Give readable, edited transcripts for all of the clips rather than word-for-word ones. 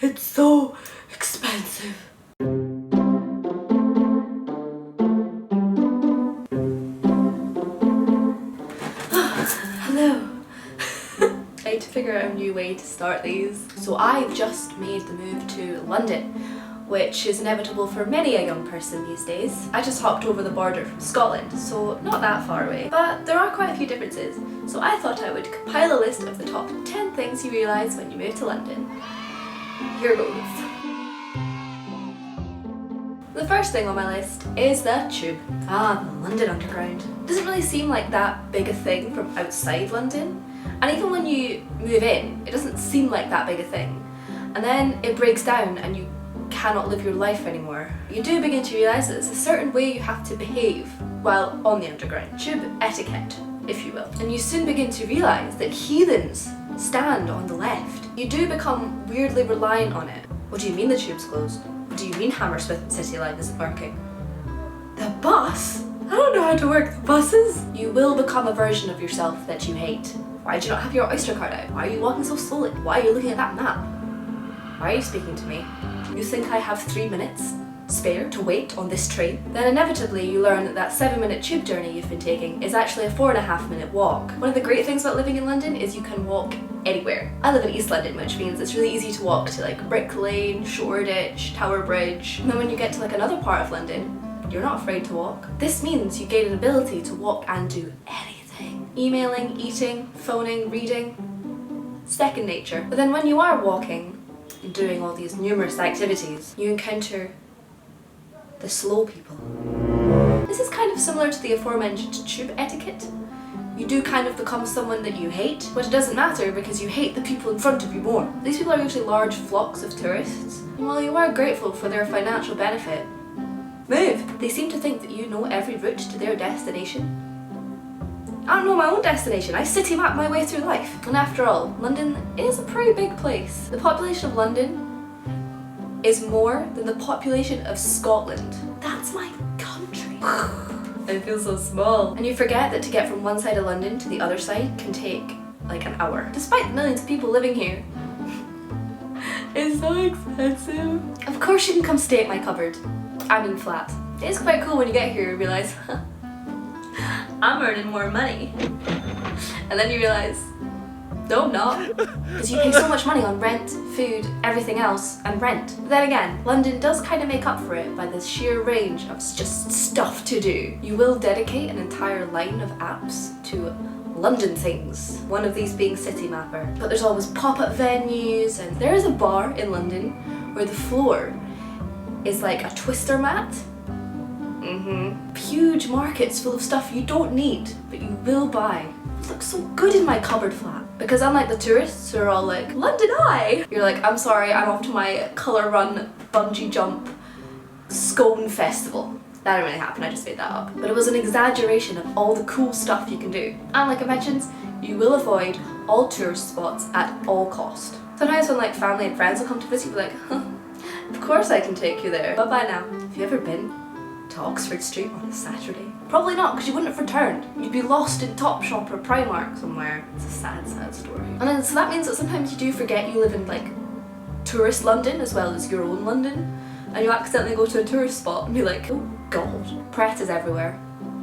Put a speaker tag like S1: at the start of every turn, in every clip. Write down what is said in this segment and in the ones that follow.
S1: It's so expensive. Hello. I need to figure out a new way to start these. So I've just made the move to London, which is inevitable for many a young person these days. I just hopped over the border from Scotland, so not that far away, but there are quite a few differences. So I thought I would compile a list of the top 10 things you realise when you move to London. Here goes. The first thing on my list is the tube. The London Underground. It doesn't really seem like that big a thing from outside London, and even when you move in, it doesn't seem like that big a thing. And then it breaks down and you cannot live your life anymore. You do begin to realise that there's a certain way you have to behave while on the Underground. Tube etiquette, if you will. And you soon begin to realise that heathens stand on the left. You do become weirdly reliant on it. What do you mean the tube's closed? What do you mean Hammersmith City Line isn't working? The bus? I don't know how to work the buses. You will become a version of yourself that you hate. Why do you not have your Oyster card out? Why are you walking so slowly? Why are you looking at that map? Why are you speaking to me? You think I have 3 minutes spare to wait on this train? Then inevitably you learn that that 7-minute tube journey you've been taking is actually a 4.5-minute walk. One of the great things about living in London is you can walk anywhere. I live in East London, which means it's really easy to walk to like Brick Lane, Shoreditch, Tower Bridge. And then when you get to like another part of London, you're not afraid to walk. This means you gain an ability to walk and do anything. Emailing, eating, phoning, reading, second nature. But then when you are walking and doing all these numerous activities, you encounter the slow people. This is kind of similar to the aforementioned tube etiquette. You do kind of become someone that you hate, but it doesn't matter because you hate the people in front of you more. These people are usually large flocks of tourists, and while you are grateful for their financial benefit, move! They seem to think that you know every route to their destination. I don't know my own destination, I city map my way through life. And after all, London is a pretty big place. The population of London is more than the population of Scotland. That's my country. I feel so small. And you forget that to get from one side of London to the other side can take like an hour. Despite the millions of people living here, it's so expensive. Of course you can come stay at my cupboard. I mean flat. It is quite cool when you get here and realise, I'm earning more money. And then you realise, no I'm not. Because you pay so much money on rent, food, everything else, and rent. But then again, London does kind of make up for it by the sheer range of just stuff to do. You will dedicate an entire line of apps to London things, one of these being City Mapper. But there's always pop-up venues, and there is a bar in London where the floor is like a twister mat. Huge markets full of stuff you don't need, but you will buy. It looks so good in my cupboard flat. Because unlike the tourists who are all like, London Eye! You're like, I'm sorry, I'm off to my colour run bungee jump scone festival. That didn't really happen, I just made that up. But it was an exaggeration of all the cool stuff you can do. And like I mentioned, you will avoid all tourist spots at all cost. Sometimes when like family and friends will come to visit, you'll be like, huh, of course I can take you there. But by now, have you ever been to Oxford Street on a Saturday? Probably not, because you wouldn't have returned. You'd be lost in Topshop or Primark somewhere. It's a sad, sad story. And then so that means that sometimes you do forget you live in like tourist London as well as your own London, and you accidentally go to a tourist spot and be like, oh god, Pret is everywhere.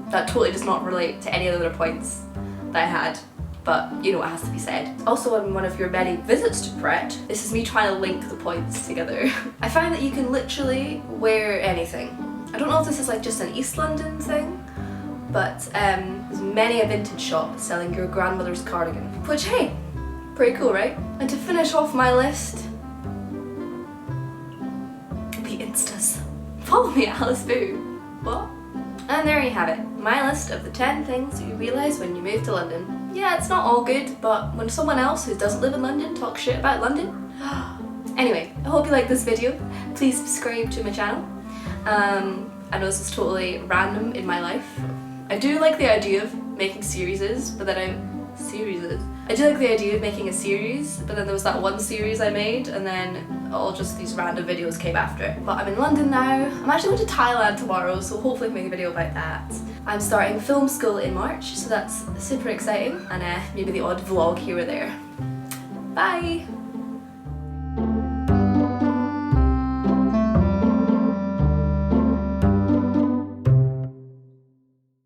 S1: That totally does not relate to any other points that I had, but you know what has to be said. Also, on one of your many visits to Pret, this is me trying to link the points together. I find that you can literally wear anything. I don't know if this is like just an East London thing, but there's many a vintage shop selling your grandmother's cardigan. Which, hey, pretty cool, right? And to finish off my list, the Instas. Follow me, Alice Boo. What? And there you have it, my list of the 10 things you realise when you move to London. Yeah, it's not all good, but when someone else who doesn't live in London talks shit about London. Anyway, I hope you liked this video. Please subscribe to my channel. I know this is totally random in my life. I do like the idea of making series, but then I do like the idea of making a series, but then there was that one series I made, and then all just these random videos came after it. But I'm in London now. I'm actually going to Thailand tomorrow, so hopefully I can make a video about that. I'm starting film school in March, so that's super exciting, and maybe the odd vlog here or there. Bye!